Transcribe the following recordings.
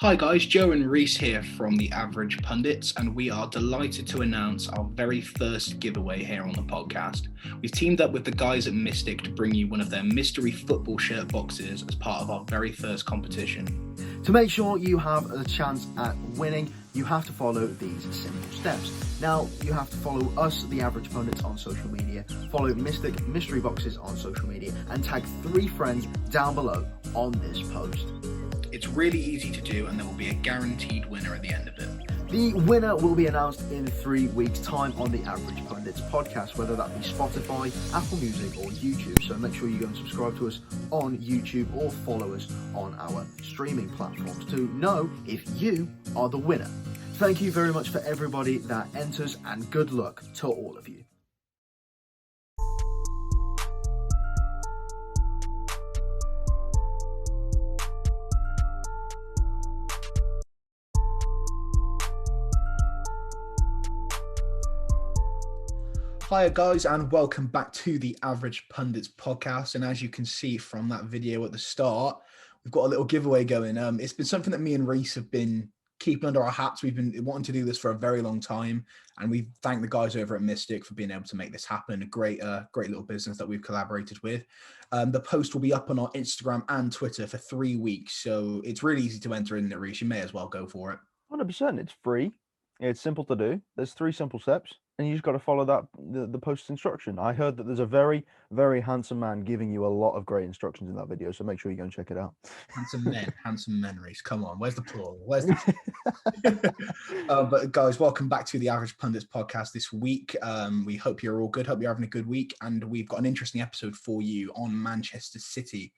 Hi guys, Joe and Reese here from the Average Pundits, and we are delighted to announce our very first giveaway here on the podcast. We've teamed up with the guys at Mystic to bring you one of their mystery football shirt boxes as part of our very first competition. To make sure you have a chance at winning, you have to follow these simple steps. Now, you have to follow us, the Average Pundits, on social media, follow Mystic Mystery Boxes on social media, and tag 3 friends down below on this post. It's really easy to do, and there will be a guaranteed winner at the end of it. The winner will be announced in 3 weeks' time on the Average Pundits podcast, whether that be Spotify, Apple Music, or YouTube. So make sure you go and subscribe to us on YouTube or follow us on our streaming platforms to know if you are the winner. Thank you very much for everybody that enters, and good luck to all of you. Hiya guys, and welcome back to the Average Pundits podcast. And as you can see from that video at the start, we've got a little giveaway going. It's been something that me and Reese have been keeping under our hats. We've been wanting to do this for a very long time, and we thank the guys over at Mystic for being able to make this happen. A great little business that we've collaborated with. The post will be up on our Instagram and Twitter for 3 weeks, so it's really easy to enter in it, Reese. You may as well go for it. 100%. It's free. It's simple to do. There's 3 simple steps, and you just got to follow the post instruction. I heard that there's a very, very handsome man giving you a lot of great instructions in that video, so make sure you go and check it out. Handsome men, Reese. Come on, where's the plural? Where's the? But guys, welcome back to the Average Pundits podcast this week. We hope you're all good. Hope you're having a good week, and we've got an interesting episode for you on Manchester City,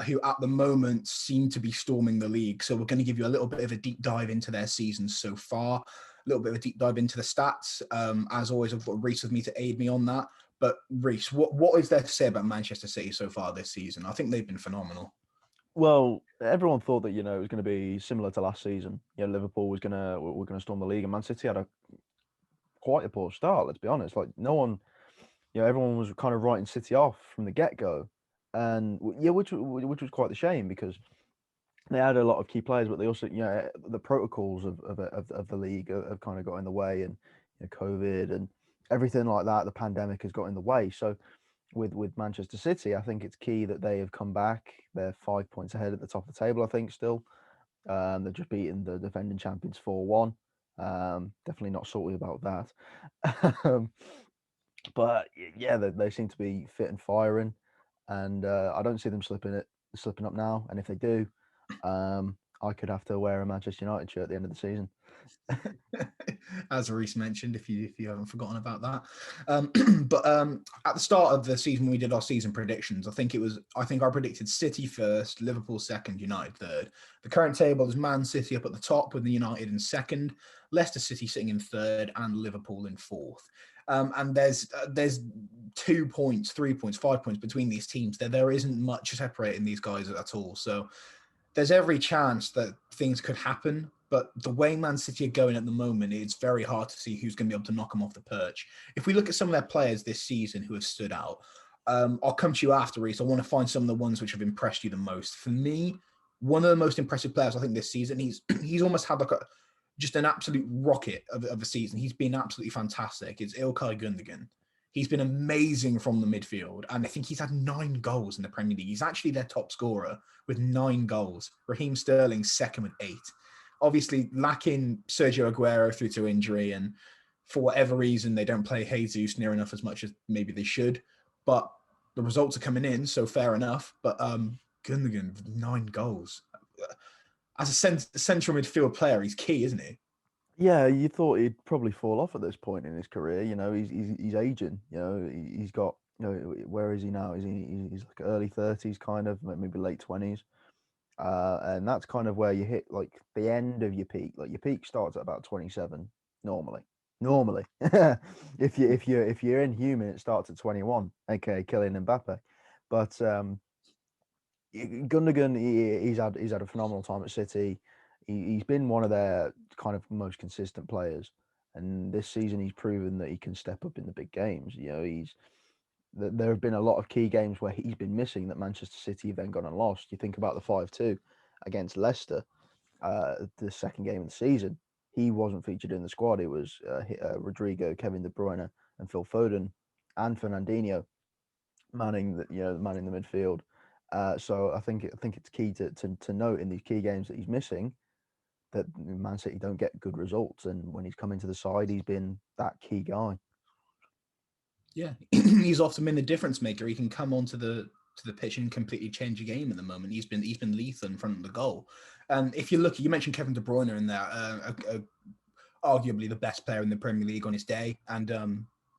who at the moment seem to be storming the league. So we're going to give you a little bit of a deep dive into their season so far, a little bit of a deep dive into the stats. As always, I've got Reese with me to aid me on that. But Reese, what is there to say about Manchester City so far this season? I think they've been phenomenal. Well, everyone thought that it was going to be similar to last season. Liverpool were going to storm the league, and Man City had quite a poor start. Let's be honest. Like no one, everyone was kind of writing City off from the get go, and which was quite the shame because they had a lot of key players, but they also, the protocols of the league have kind of got in the way, and COVID and everything like that. The pandemic has got in the way. So with Manchester City, I think it's key that they have come back. They're 5 points ahead at the top of the table, I think, still. They've just beaten the defending champions 4-1. Definitely not salty about that. But yeah, they seem to be fit and firing, and I don't see them slipping up now. And if they do, I could have to wear a Manchester United shirt at the end of the season. As Reese mentioned, if you haven't forgotten about that. But at the start of the season, we did our season predictions. I think I predicted City first, Liverpool second, United third. The current table is Man City up at the top with the United in second, Leicester City sitting in third, and Liverpool in fourth. And there's 2 points, 3 points, 5 points between these teams. There isn't much separating these guys at all. So there's every chance that things could happen, but the way Man City are going at the moment, it's very hard to see who's going to be able to knock them off the perch. If we look at some of their players this season who have stood out, I'll come to you after, Reese. I want to find some of the ones which have impressed you the most. For me, one of the most impressive players, I think, this season, he's almost had just an absolute rocket of a season. He's been absolutely fantastic. It's Ilkay Gundogan. He's been amazing from the midfield, and I think he's had 9 goals in the Premier League. He's actually their top scorer with 9 goals. Raheem Sterling's second with 8. Obviously, lacking Sergio Aguero through to injury, and for whatever reason, they don't play Jesus near enough as much as maybe they should. But the results are coming in, so fair enough. But Gundogan, 9 goals. As a central midfield player, he's key, isn't he? Yeah, you thought he'd probably fall off at this point in his career. He's aging. He's got. Where is he now? He's like early 30s, kind of, maybe late 20s, and that's kind of where you hit like the end of your peak. Like your peak starts at about 27 normally. if you're inhuman, it starts at 21, aka Kylian Mbappe. But Gundogan, he's had a phenomenal time at City. He's been one of their kind of most consistent players, and this season he's proven that he can step up in the big games. There have been a lot of key games where he's been missing that Manchester City have then gone and lost. You think about the 5-2 against Leicester. the second game of the season, he wasn't featured in the squad. It was Rodrigo, Kevin De Bruyne, and Phil Foden, and Fernandinho manning manning the midfield. So I think it's key to note in these key games that he's missing that Man City don't get good results, and when he's come into the side, he's been that key guy. Yeah, he's often been the difference maker. He can come onto the pitch and completely change a game at the moment. He's been lethal in front of the goal. And if you look, you mentioned Kevin De Bruyne in there, arguably the best player in the Premier League on his day, and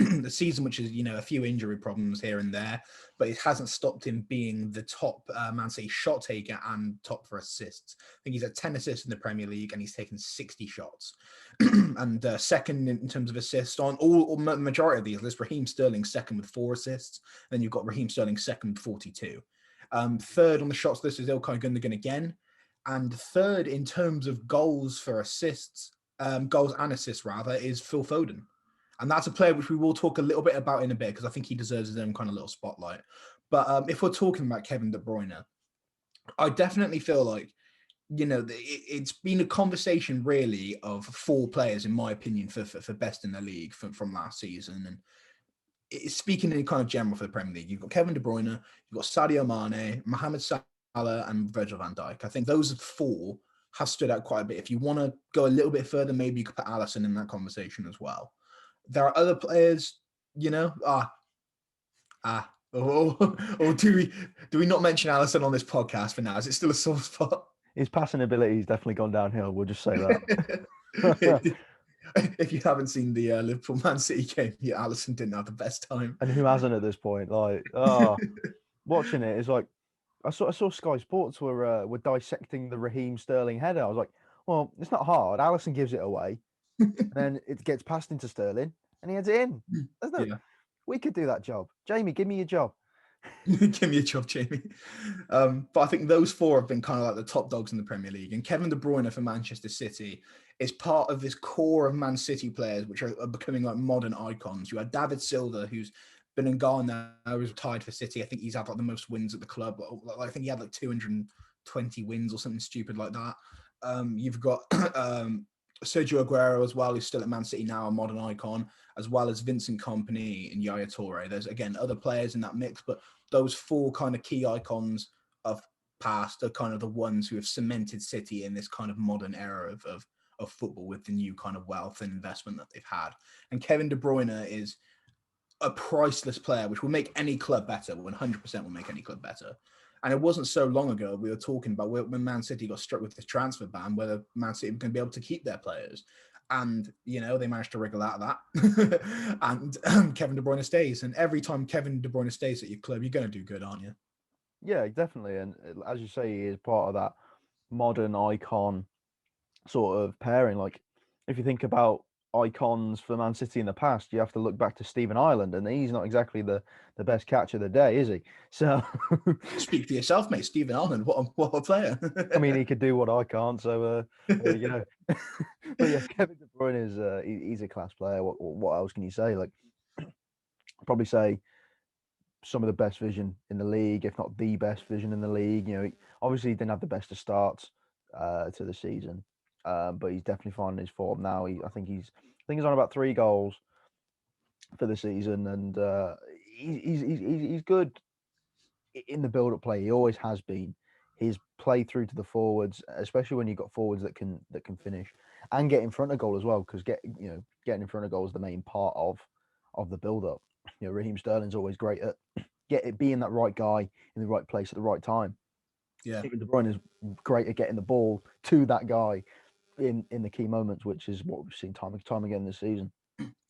the season, which is a few injury problems here and there, but it hasn't stopped him being the top Man City shot taker and top for assists. I think he's had 10 assists in the Premier League and he's taken 60 shots. And second in terms of assists on all majority of these lists, Raheem Sterling second with 4 assists. Then you've got Raheem Sterling second with 42. Third on the shots list is Ilkay Gundogan again. And third in terms of goals for assists, goals and assists rather, is Phil Foden. And that's a player which we will talk a little bit about in a bit because I think he deserves his own kind of little spotlight. But if we're talking about Kevin De Bruyne, I definitely feel like, it's been a conversation really of 4 players, in my opinion, for best in the league from last season. And it's speaking in kind of general for the Premier League, you've got Kevin De Bruyne, you've got Sadio Mane, Mohamed Salah, and Virgil van Dijk. I think those 4 have stood out quite a bit. If you want to go a little bit further, maybe you could put Alisson in that conversation as well. There are other players, or do we not mention Alisson on this podcast for now? Is it still a sore spot? His passing ability has definitely gone downhill. We'll just say that. If you haven't seen the Liverpool Man City game, Alisson didn't have the best time. And who hasn't at this point? Like, watching it is like, I saw Sky Sports were dissecting the Raheem Sterling header. I was like, well, it's not hard. Alisson gives it away. And then it gets passed into Sterling and he heads it in. We could do that job. Jamie, give me your job. Give me a job, Jamie. But I think those 4 have been kind of like the top dogs in the Premier League. And Kevin De Bruyne for Manchester City is part of this core of Man City players, which are becoming like modern icons. You had David Silva, who's been in Ghana now, who's retired for City. I think he's had like the most wins at the club. I think he had like 220 wins or something stupid like that. You've got Sergio Aguero as well, who's still at Man City now, a modern icon, as well as Vincent Kompany and Yaya Toure. There's, again, other players in that mix, but those 4 kind of key icons of past are kind of the ones who have cemented City in this kind of modern era of football with the new kind of wealth and investment that they've had. And Kevin De Bruyne is a priceless player, which will make any club better, 100% will make any club better. And it wasn't so long ago we were talking about when Man City got struck with the transfer ban, whether Man City were going to be able to keep their players. And, they managed to wriggle out of that. And Kevin De Bruyne stays. And every time Kevin De Bruyne stays at your club, you're going to do good, aren't you? Yeah, definitely. And as you say, he is part of that modern icon sort of pairing. Like, if you think about icons for Man City in the past, you have to look back to Stephen Ireland, and he's not exactly the best catch of the day, is he? So speak for yourself, mate. Stephen Ireland, what a player. I mean, he could do what I can't, so there you go. But yeah, Kevin De Bruyne is he's a class player. What else can you say? Like, probably say some of the best vision in the league, if not the best vision in the league. Obviously he didn't have the best of starts to the season, but he's definitely finding his form now. I think he's on about 3 goals for the season, and he's good in the build-up play. He always has been. His play through to the forwards, especially when you've got forwards that can finish and get in front of goal as well, because getting in front of goal is the main part of the build-up. Raheem Sterling's always great at being that right guy in the right place at the right time. Yeah, even De Bruyne is great at getting the ball to that guy in the key moments, which is what we've seen time and time again this season.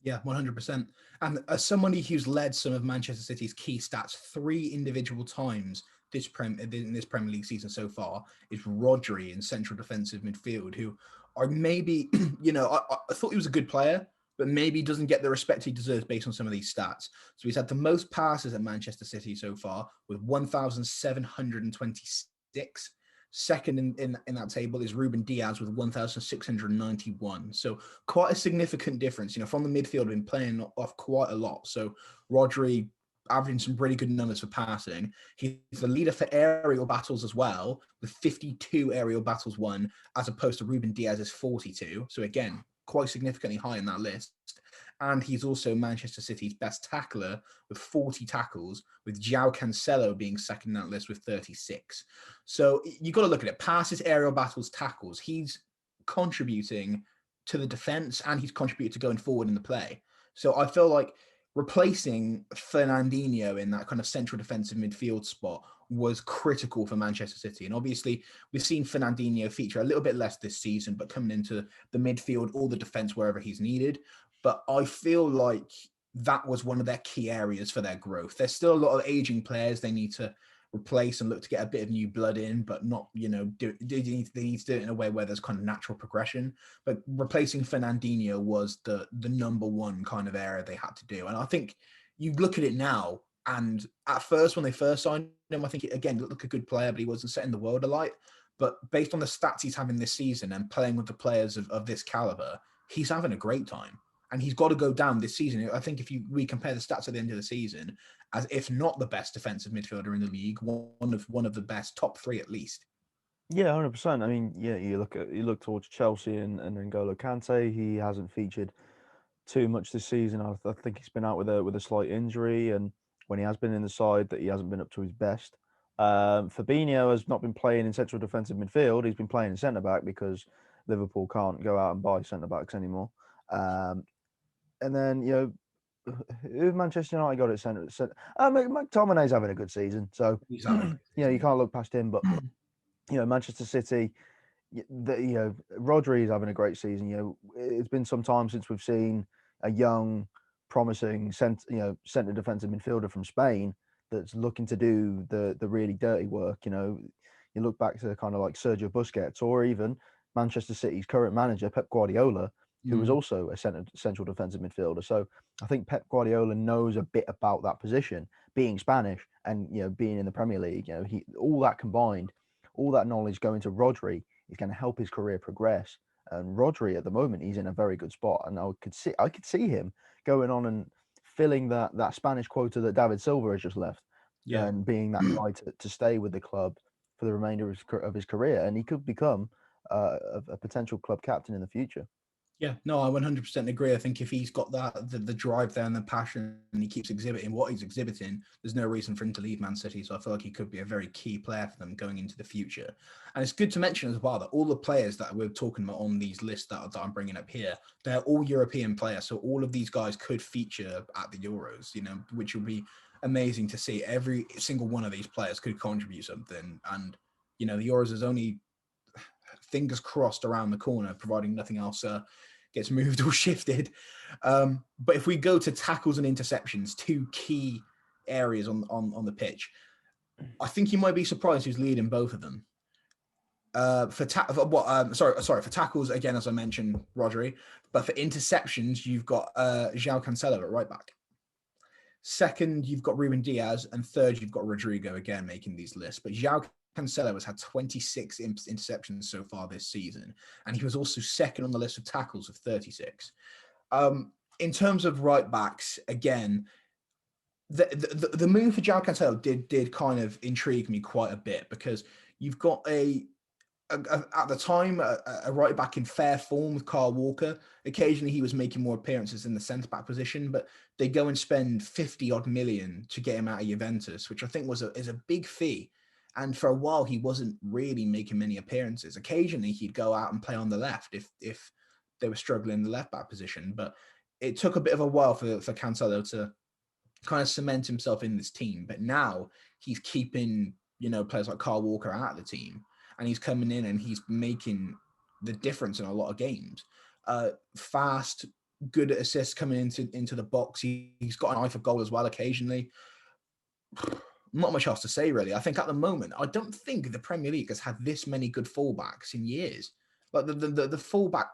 Yeah, 100%. And as somebody who's led some of Manchester City's key stats 3 individual times in this Premier League season so far, is Rodri in central defensive midfield, who are maybe, I thought he was a good player, but maybe doesn't get the respect he deserves based on some of these stats. So he's had the most passes at Manchester City so far with 1,726. Second in that table is Ruben Diaz with 1,691. So quite a significant difference. From the midfield, been playing off quite a lot. So Rodri averaging some really good numbers for passing. He's the leader for aerial battles as well, with 52 aerial battles won, as opposed to Ruben Diaz's 42. So again, quite significantly high in that list. And he's also Manchester City's best tackler with 40 tackles, with João Cancelo being second in that list with 36. So you've got to look at it. Passes, aerial battles, tackles. He's contributing to the defense and he's contributed to going forward in the play. So I feel like replacing Fernandinho in that kind of central defensive midfield spot was critical for Manchester City. And obviously, we've seen Fernandinho feature a little bit less this season, but coming into the midfield or the defense wherever he's needed. But I feel like that was one of their key areas for their growth. There's still a lot of aging players they need to replace and look to get a bit of new blood in, but not, they need to do it in a way where there's kind of natural progression. But replacing Fernandinho was the number one kind of area they had to do. And I think you look at it now, and at first, when they first signed him, I think, again, looked like a good player, but he wasn't setting the world alight. But based on the stats he's having this season and playing with the players of this caliber, he's having a great time. And he's got to go down this season. I think if we compare the stats at the end of the season, as if not the best defensive midfielder in the league, one of the best, top three at least. Yeah, 100%. I mean, yeah, you look towards Chelsea and N'Golo Kante. He hasn't featured too much this season. I think he's been out with a slight injury, and when he has been in the side, that he hasn't been up to his best. Fabinho has not been playing in central defensive midfield. He's been playing in centre back because Liverpool can't go out and buy centre backs anymore. And then, who Manchester United got at centre? McTominay's having a good season, so you can't look past him. But Manchester City, Rodri is having a great season. It's been some time since we've seen a young, promising centre defensive midfielder from Spain that's looking to do the really dirty work. You look back to kind of like Sergio Busquets, or even Manchester City's current manager Pep Guardiola, who was also a central defensive midfielder. So I think Pep Guardiola knows a bit about that position, being Spanish and being in the Premier League. All that combined, all that knowledge going to Rodri is going to help his career progress. And Rodri at the moment, he's in a very good spot, and I could see him going on and filling that Spanish quota that David Silva has just left, and being that guy to stay with the club for the remainder of his career, and he could become a potential club captain in the future. Yeah, no, I 100% agree. I think if he's got the drive there and the passion, and he keeps exhibiting what he's exhibiting, there's no reason for him to leave Man City. So I feel like he could be a very key player for them going into the future. And it's good to mention as well that all the players that we're talking about on these lists that I'm bringing up here, they're all European players. So all of these guys could feature at the Euros, which will be amazing to see. Every single one of these players could contribute something. And, the Euros is only fingers crossed around the corner, providing nothing else gets moved or shifted. But if we go to tackles and interceptions, two key areas on the pitch, I think you might be surprised who's leading both of them. For tackles, again, as I mentioned, Rodri. But for interceptions, you've got João Cancelo at right back. Second, you've got Ruben Diaz, and third, you've got Rodrigo again making these lists. But João Cancelo has had 26 interceptions so far this season, and he was also second on the list of tackles of 36. In terms of right backs, again, the move for João Cancelo did kind of intrigue me quite a bit, because you've got at the time a right back in fair form with Kyle Walker. Occasionally he was making more appearances in the centre back position, but they go and spend 50 odd million to get him out of Juventus, which I think is a big fee. And for a while, he wasn't really making many appearances. Occasionally, he'd go out and play on the left if they were struggling in the left back position. But it took a bit of a while for Cancelo to kind of cement himself in this team. But now he's keeping, players like Kyle Walker out of the team. And he's coming in and he's making the difference in a lot of games. Fast, good at assists coming into the box. He's got an eye for goal as well occasionally. Not much else to say, really. I think at the moment, I don't think the Premier League has had this many good fullbacks in years. Like the fullback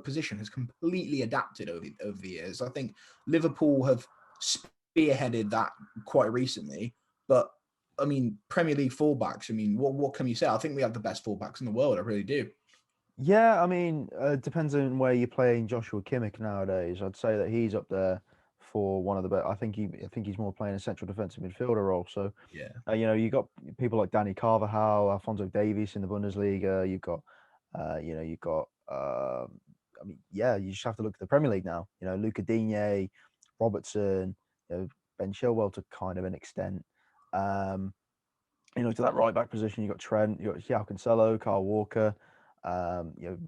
position has completely adapted over the years. I think Liverpool have spearheaded that quite recently. But I mean, Premier League fullbacks. I mean, what can you say? I think we have the best fullbacks in the world. I really do. Yeah, I mean, it depends on where you're playing Joshua Kimmich nowadays. I'd say that he's up there for one of the best. I think he's more playing a central defensive midfielder role. So Yeah. you got people like Danny Carvajal, Alfonso Davies in the Bundesliga. You've got. I mean, yeah, you just have to look at the Premier League now. Luca Digne, Robertson, Ben Chilwell to kind of an extent. To that right back position, you got Trent, you got João Cancelo, Kyle Walker,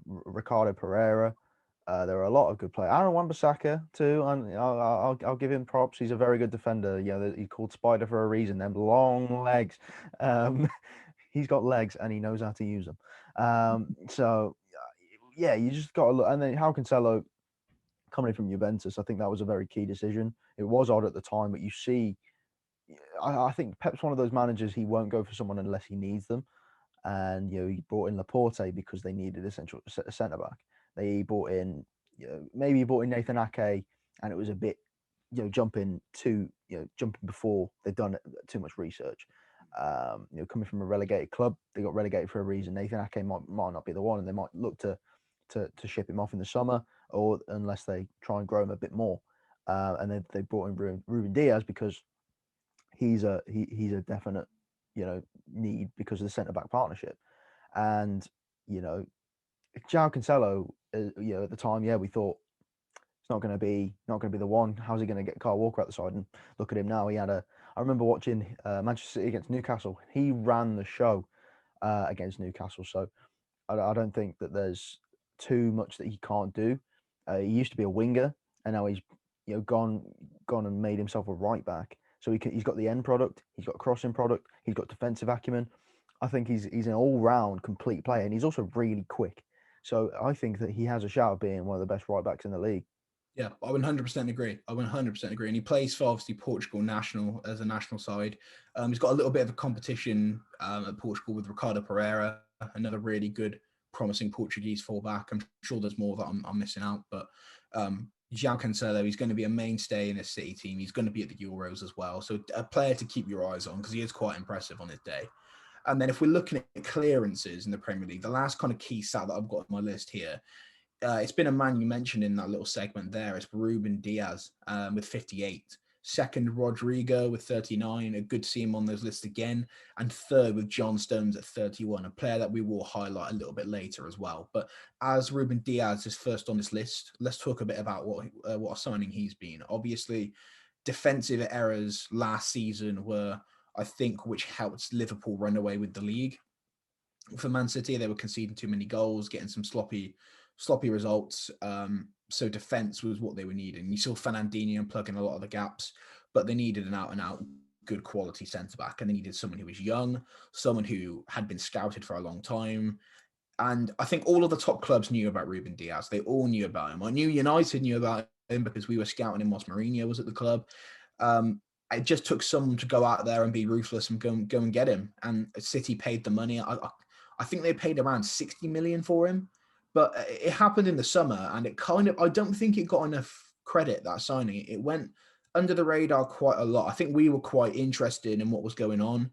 Ricardo Pereira. There are a lot of good players. Aaron Wan-Bissaka too, and I'll give him props. He's a very good defender. He's called Spider for a reason. Them long legs. He's got legs and he knows how to use them. You just got to look. And then João Cancelo coming from Juventus, I think that was a very key decision. It was odd at the time, but you see, I think Pep's one of those managers. He won't go for someone unless he needs them. And he brought in Laporte because they needed a centre back. They brought in, maybe he brought in Nathan Ake, and it was a bit, jumping before they'd done too much research. Coming from a relegated club, they got relegated for a reason. Nathan Ake might not be the one, and they might look to ship him off in the summer, or unless they try and grow him a bit more. And then they brought in Ruben Diaz because he's a definite need because of the centre back partnership. And João Cancelo, at the time, we thought it's not going to be the one. How's he going to get Kyle Walker out the side? And look at him now. I remember watching Manchester City against Newcastle. He ran the show against Newcastle. So I don't think that there's too much that he can't do. He used to be a winger, and now he's gone and made himself a right back. So he's got the end product, he's got crossing product, he's got defensive acumen. I think he's an all-round complete player, and he's also really quick. So I think that he has a shout of being one of the best right backs in the league. Yeah, I 100% agree. And he plays for obviously Portugal as a national side. He's got a little bit of a competition at Portugal with Ricardo Pereira, another really good, promising Portuguese fullback. I'm sure there's more that I'm missing out, but João Cancelo, he's going to be a mainstay in a City team. He's going to be at the Euros as well. So a player to keep your eyes on because he is quite impressive on his day. And then if we're looking at clearances in the Premier League, the last kind of key stat that I've got on my list here, it's been a man you mentioned in that little segment there. It's Ruben Diaz with 58. Second, Rodrigo with 39. A good to see him on those lists again. And third with John Stones at 31, a player that we will highlight a little bit later as well. But as Ruben Diaz is first on this list, let's talk a bit about what a signing he's been. Obviously, defensive errors last season were, I think, which helped Liverpool run away with the league. For Man City, they were conceding too many goals, getting some sloppy results. So defense was what they were needing. You saw Fernandinho plug in a lot of the gaps, but they needed an out-and-out good quality centre-back, and they needed someone who was young, someone who had been scouted for a long time. And I think all of the top clubs knew about Ruben Diaz. They all knew about him. I knew United knew about him because we were scouting him whilst Mourinho was at the club. It just took someone to go out there and be ruthless and go and get him. And City paid the money. I think they paid around 60 million for him. But it happened in the summer, and I don't think it got enough credit, that signing. It went under the radar quite a lot. I think we were quite interested in what was going on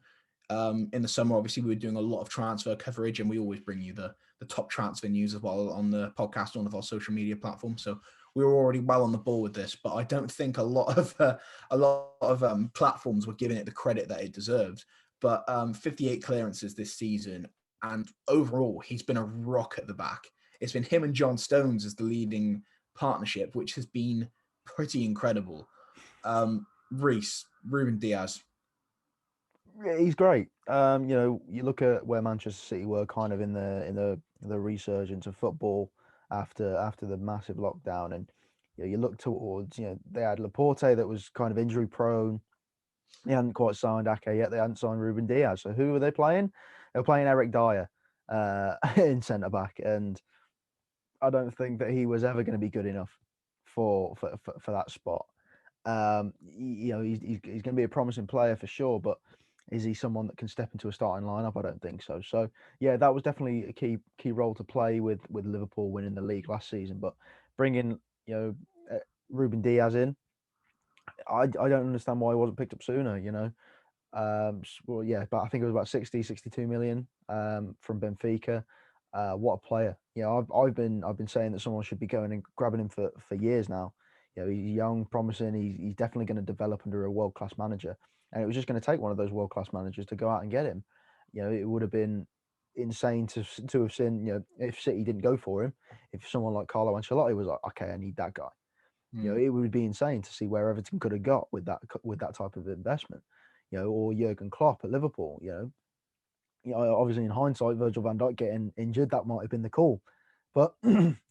in the summer. Obviously, we were doing a lot of transfer coverage, and we always bring you the top transfer news as well on the podcast, on all of our social media platforms. So we were already well on the ball with this, but I don't think a lot of platforms were giving it the credit that it deserved. But 58 clearances this season, and overall, he's been a rock at the back. It's been him and John Stones as the leading partnership, which has been pretty incredible. Reece, Ruben Diaz. Yeah, he's great. You look at where Manchester City were kind of in the resurgence of football after the massive lockdown, and you look towards they had Laporte that was kind of injury prone. They hadn't quite signed Ake yet. They hadn't signed Ruben Diaz. So who were they playing? They were playing Eric Dyer in centre back, and I don't think that he was ever going to be good enough for that spot. He's going to be a promising player for sure, but is he someone that can step into a starting lineup? I don't think so. So yeah, that was definitely a key role to play with Liverpool winning the league last season. But bringing Ruben Diaz in, I don't understand why he wasn't picked up sooner. Well, yeah, but I think it was about 62 million from Benfica. What a player! I've been saying that someone should be going and grabbing him for years now. He's young, promising. He's definitely going to develop under a world class manager, and it was just going to take one of those world class managers to go out and get him. It would have been insane to have seen. If City didn't go for him, if someone like Carlo Ancelotti was like, okay, I need that guy. It would be insane to see where Everton could have got with that type of investment. Or Jurgen Klopp at Liverpool. Obviously in hindsight, Virgil van Dijk getting injured, that might have been the call, but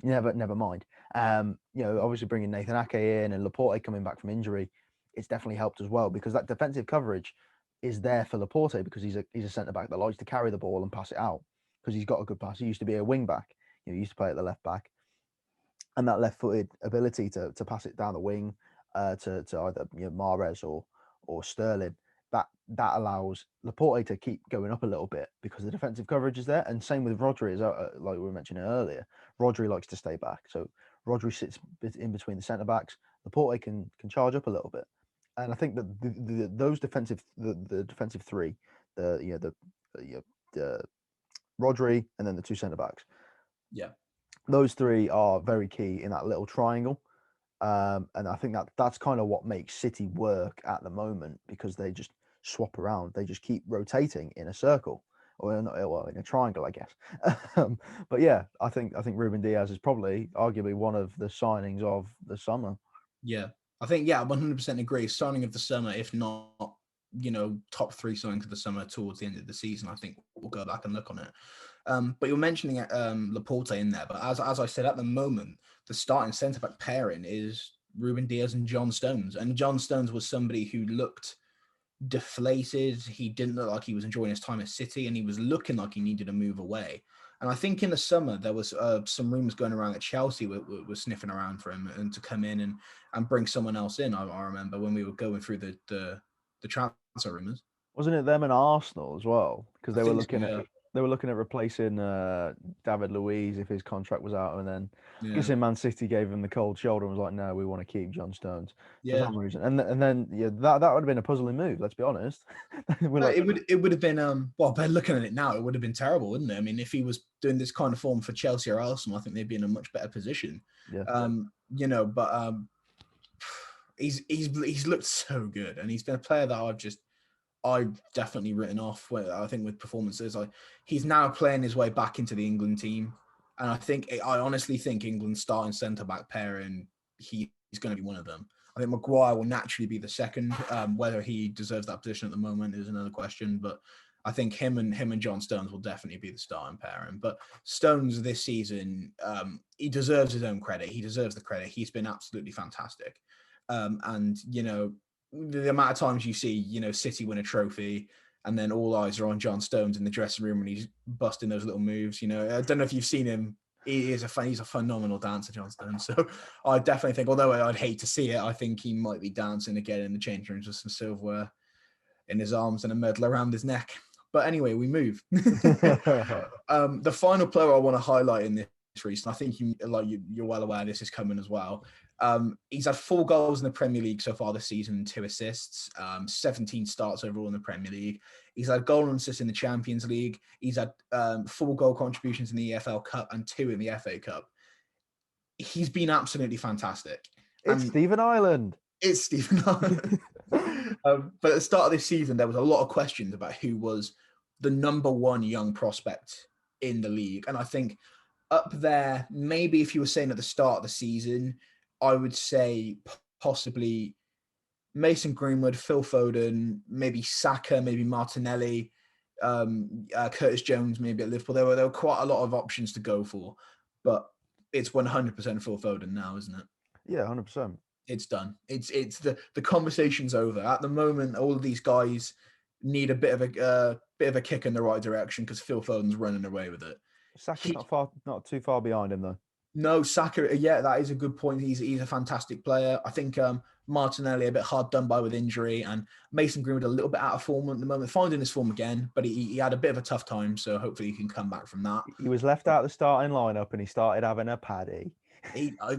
never mind. Obviously bringing Nathan Ake in and Laporte coming back from injury, it's definitely helped as well, because that defensive coverage is there for Laporte, because he's a centre back that likes to carry the ball and pass it out, because he's got a good pass. He used to be a wing back. He used to play at the left back, and that left-footed ability to pass it down the wing to either Mahrez or Sterling, that allows Laporte to keep going up a little bit, because the defensive coverage is there. And same with Rodri, as like we were mentioning earlier. Rodri likes to stay back, so Rodri sits in between the centre backs. Laporte can charge up a little bit, and I think that those defensive three, the Rodri and then the two centre backs. Yeah. Those three are very key in that little triangle. And I think that's kind of what makes City work at the moment, because they just swap around. They just keep rotating in a circle, or in a triangle, I guess. But yeah, I think Ruben Diaz is probably arguably one of the signings of the summer. Yeah, I think 100% agree. Signing of the summer, if not top 3 signings of the summer towards the end of the season. I think we'll go back and look on it. But you're mentioning Laporte in there. But as I said, at the moment, the starting centre back pairing is Ruben Diaz and John Stones. And John Stones was somebody who looked deflated. He didn't look like he was enjoying his time at City, and he was looking like he needed to move away. And I think in the summer there was some rumours going around that Chelsea were sniffing around for him and to come in and bring someone else in. I remember when we were going through the transfer rumours. Wasn't it them and Arsenal as well? Because they were looking so, at they were looking at replacing David Luiz if his contract was out, and then yeah. guessing Man City gave him the cold shoulder and was like, "No, we want to keep John Stones for Yeah. some reason." And then that would have been a puzzling move. Let's be honest. It would have been but looking at it now, it would have been terrible, wouldn't it? I mean, if he was doing this kind of form for Chelsea or Arsenal, I think they'd be in a much better position. Yeah. He's looked so good, and he's been a player that I've definitely written off. I think with performances, he's now playing his way back into the England team, and I honestly think England's starting centre back pairing, he's going to be one of them. I think Maguire will naturally be the second. Whether he deserves that position at the moment is another question, but I think him and John Stones will definitely be the starting pairing. But Stones this season, he deserves his own credit. He deserves the credit. He's been absolutely fantastic. And the amount of times you see, City win a trophy and then all eyes are on John Stones in the dressing room when he's busting those little moves. I don't know if you've seen him. He's a phenomenal dancer, John Stones. So I definitely think, although I'd hate to see it, I think he might be dancing again in the change rooms with some silverware in his arms and a medal around his neck. But anyway, we move. The final player I want to highlight in this race, and I think you're well aware this is coming as well. He's had 4 goals in the Premier League so far this season and 2 assists, 17 starts overall in the Premier League. He's had goal and assist in the Champions League. He's had 4 goal contributions in the EFL Cup and 2 in the FA Cup. He's been absolutely fantastic. It's Stephen Ireland. It's Stephen Ireland. But at the start of this season, there was a lot of questions about who was the number 1 young prospect in the league. And I think up there, maybe if you were saying at the start of the season, I would say possibly Mason Greenwood, Phil Foden, maybe Saka, maybe Martinelli, Curtis Jones, maybe at Liverpool. There were quite a lot of options to go for, but it's 100% Phil Foden now, isn't it? Yeah, 100%. It's done. It's the conversation's over. At the moment, all of these guys need a bit of a kick in the right direction because Phil Foden's running away with it. Saka's not too far behind him though. No, Saka, that is a good point. He's a fantastic player. I think Martinelli a bit hard done by with injury, and Mason Greenwood a little bit out of form at the moment, finding his form again, but he had a bit of a tough time, so hopefully he can come back from that. He was left out of the starting lineup and he started having a paddy. I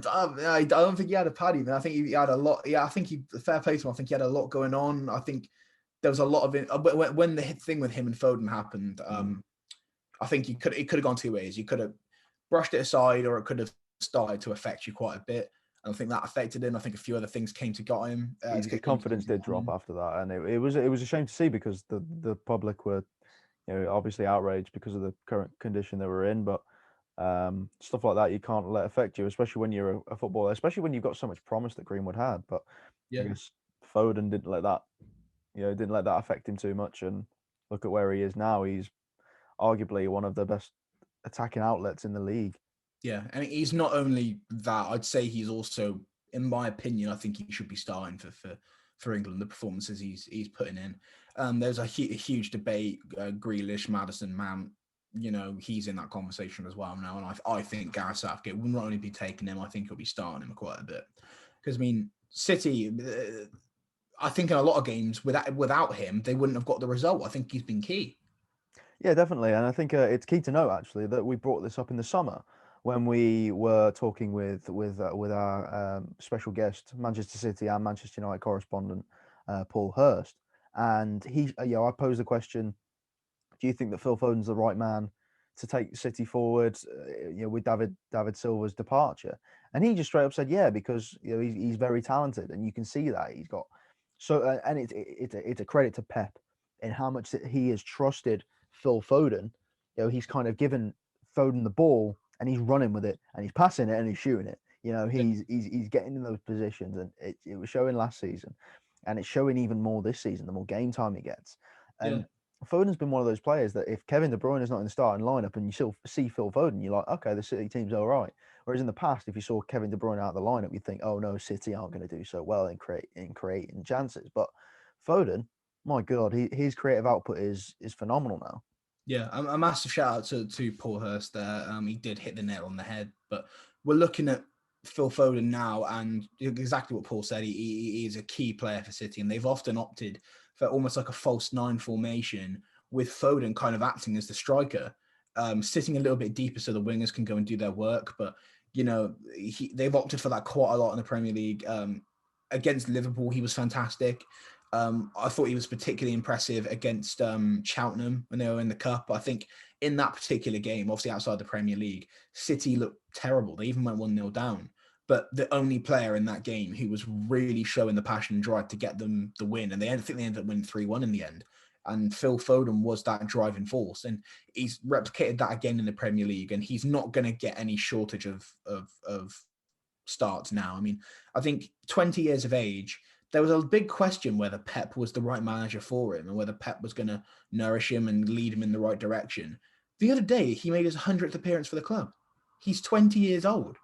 don't think he had a paddy, man. I think he had a lot. Yeah, I think fair play to him. I think he had a lot going on. I think there was a lot of it. When the thing with him and Foden happened, I think it could have gone 2 ways. You could have brushed it aside, or it could have started to affect you quite a bit. And I think that affected him. I think a few other things came to got him. His confidence did drop after that, and it was a shame to see because the public were, obviously outraged because of the current condition they were in. But stuff like that you can't let affect you, especially when you're a footballer, especially when you've got so much promise that Greenwood had. But I Yeah. guess Foden didn't let that, affect him too much. And look at where he is now. He's arguably one of the best attacking outlets in the league. Yeah, and he's not only that. I'd say he's also, in my opinion, I think he should be starting for England. The performances he's putting in. There's a huge debate. Grealish, Maddison, Mount. He's in that conversation as well now, and I think Gareth Southgate will not only be taking him. I think he'll be starting him quite a bit because City. I think in a lot of games without him, they wouldn't have got the result. I think he's been key. Yeah, definitely, and I think it's key to note actually that we brought this up in the summer when we were talking with our special guest, Manchester City and Manchester United correspondent Paul Hurst, and I posed the question: do you think that Phil Foden's the right man to take City forward? With David Silva's departure, and he just straight up said, yeah, because he's very talented, and you can see that he's got and it's a credit to Pep in how much that he has trusted Phil Foden. He's kind of given Foden the ball and he's running with it and he's passing it and he's shooting it. He's getting in those positions, and it was showing last season, and it's showing even more this season. The more game time he gets, and Yeah. Foden's been one of those players that if Kevin De Bruyne is not in the starting lineup and you still see Phil Foden, you're like, okay, the City team's all right. Whereas in the past, if you saw Kevin De Bruyne out of the lineup, you'd think, oh no, City aren't going to do so well in creating chances. But Foden, my God, his creative output is phenomenal now. Yeah, a massive shout out to Paul Hurst there. He did hit the nail on the head. But we're looking at Phil Foden now, and exactly what Paul said. He is a key player for City, and they've often opted for almost like a false nine formation with Foden kind of acting as the striker, sitting a little bit deeper so the wingers can go and do their work. But they've opted for that quite a lot in the Premier League. Against Liverpool, he was fantastic. I thought he was particularly impressive against Cheltenham when they were in the Cup. I think in that particular game, obviously outside the Premier League, City looked terrible. They even went 1-0 down. But the only player in that game who was really showing the passion and drive to get them the win, and I think they ended up winning 3-1 in the end. And Phil Foden was that driving force, and he's replicated that again in the Premier League. And he's not going to get any shortage of starts now. I think 20 years of age, there was a big question whether Pep was the right manager for him and whether Pep was going to nourish him and lead him in the right direction. The other day, he made his 100th appearance for the club. He's 20 years old.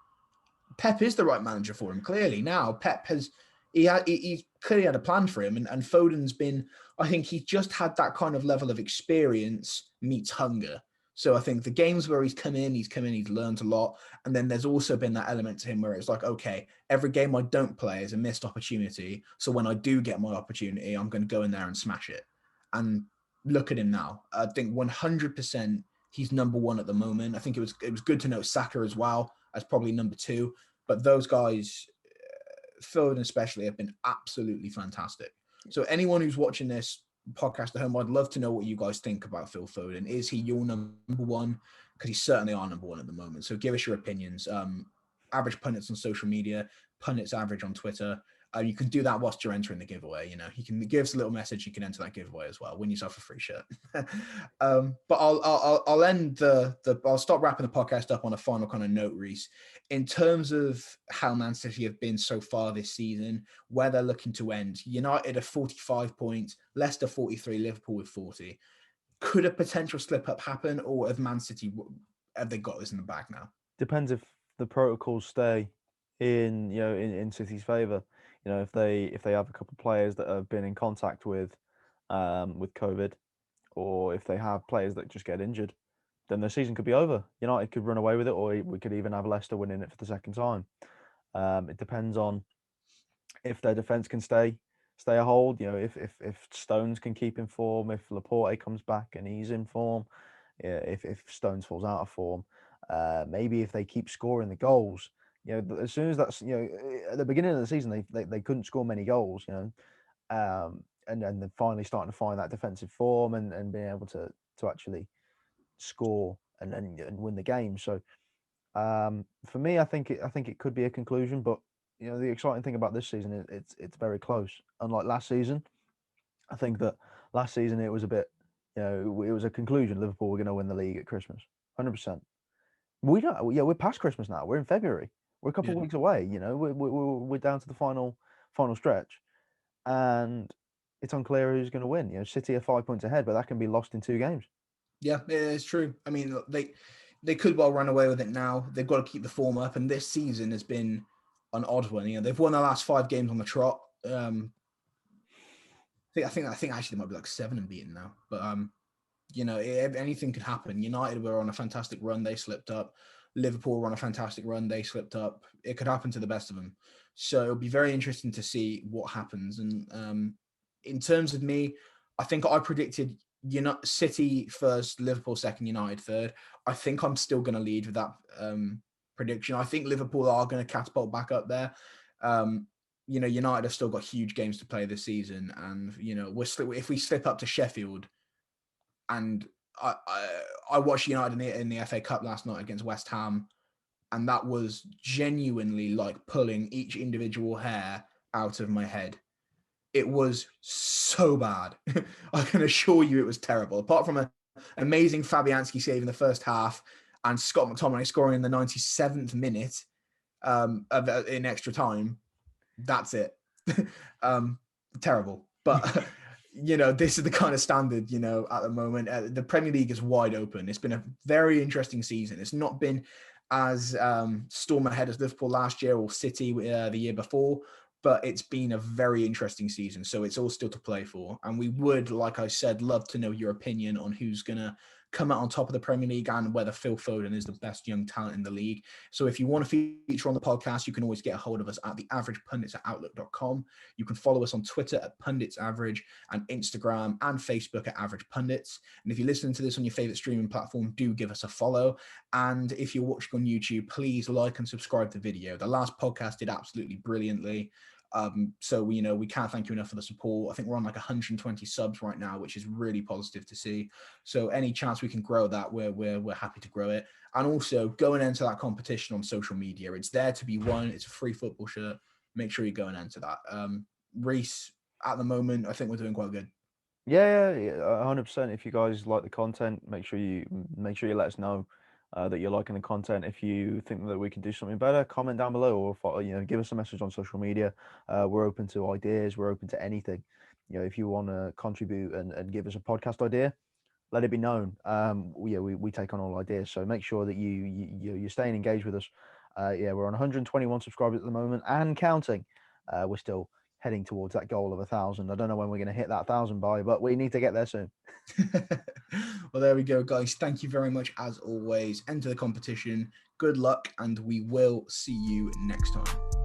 Pep is the right manager for him, clearly. Now, Pep he's clearly had a plan for him, and Foden's been, I think he's just had that kind of level of experience meets hunger. So I think the games where he's come in, he's learned a lot. And then there's also been that element to him where it's like, okay, every game I don't play is a missed opportunity. So when I do get my opportunity, I'm going to go in there and smash it. And look at him now. I think 100% he's number one at the moment. I think it was good to note Saka as well as probably number two. But those guys, Foden especially, have been absolutely fantastic. So anyone who's watching this podcast at home, I'd love to know what you guys think about Phil Foden. Is he your number one? Because he's certainly our number one at the moment. So give us your opinions. Average Pundits on social media, Pundits Average on Twitter. You can do that whilst you're entering the giveaway. You can give us a little message. You can enter that giveaway as well. Win yourself a free shirt. But I'll end I'll stop wrapping the podcast up on a final kind of note, Reese. In terms of how Man City have been so far this season, where they're looking to end, United are 45 points, Leicester 43, Liverpool with 40. Could a potential slip up happen, or have Man City, have they got this in the bag now? Depends if the protocols stay in City's favour. If they have a couple of players that have been in contact with COVID, or if they have players that just get injured, then the season could be over. United could run away with it, or we could even have Leicester winning it for the second time. It depends on if their defence can stay a hold. If Stones can keep in form, if Laporte comes back and he's in form, if Stones falls out of form, maybe if they keep scoring the goals. As soon as that's at the beginning of the season they couldn't score many goals. And then they're finally starting to find that defensive form and being able to actually score and win the game. So for me, I think it could be a conclusion, but the exciting thing about this season is it's very close. Unlike last season, I think that last season it was a bit, it was a conclusion. Liverpool were going to win the league at Christmas, 100%. We don't. Yeah, we're past Christmas now. We're in February. We're a couple of Yeah. weeks away. We're down to the final stretch, and it's unclear who's going to win. City are 5 points ahead, but that can be lost in 2 games. Yeah, it's true. I mean, they could well run away with it now. They've got to keep the form up, and this season has been an odd one. They've won the last 5 games on the trot. I think actually they might be like 7 unbeaten now. But anything could happen. United were on a fantastic run, they slipped up. Liverpool were on a fantastic run, they slipped up. It could happen to the best of them. So it'll be very interesting to see what happens. And in terms of me, I think I predicted City first, Liverpool second, United third. I think I'm still going to lead with that prediction. I think Liverpool are going to catapult back up there. United have still got huge games to play this season, and if we slip up to Sheffield, and I watched United in the FA Cup last night against West Ham, and that was genuinely like pulling each individual hair out of my head. It was so bad. I can assure you it was terrible. Apart from an amazing Fabianski save in the first half and Scott McTominay scoring in the 97th minute in extra time, that's it. Terrible. But, this is the kind of standard, at the moment. The Premier League is wide open. It's been a very interesting season. It's not been as storm ahead as Liverpool last year or City the year before, but it's been a very interesting season. So it's all still to play for. And we would, like I said, love to know your opinion on who's going to come out on top of the Premier League and whether Phil Foden is the best young talent in the league. So if you want to feature on the podcast, you can always get a hold of us at theaveragepundits@outlook.com. You can follow us on Twitter at Pundits Average and Instagram and Facebook at Average Pundits. And if you're listening to this on your favorite streaming platform, do give us a follow. And if you're watching on YouTube, please like and subscribe to the video. The last podcast did absolutely brilliantly. So we can't thank you enough for the support. I think we're on like 120 subs right now, which is really positive to see. So any chance we can grow that, we're happy to grow it. And also going into that competition on social media, it's there to be won. It's a free football shirt. Make sure you go and enter that. Reese, at the moment, I think we're doing quite good. Yeah, 100%. If you guys like the content, make sure you let us know that you're liking the content. If you think that we can do something better, comment down below, or give us a message on social media. We're open to ideas. We're open to anything. If you want to contribute and give us a podcast idea, let it be known. We take on all ideas. So make sure that you're staying engaged with us. We're on 121 subscribers at the moment and counting. We're still heading towards that goal of 1,000. I don't know when we're going to hit that 1,000 by, but we need to get there soon. Well, there we go, guys. Thank you very much as always. Enter the competition. Good luck, and we will see you next time.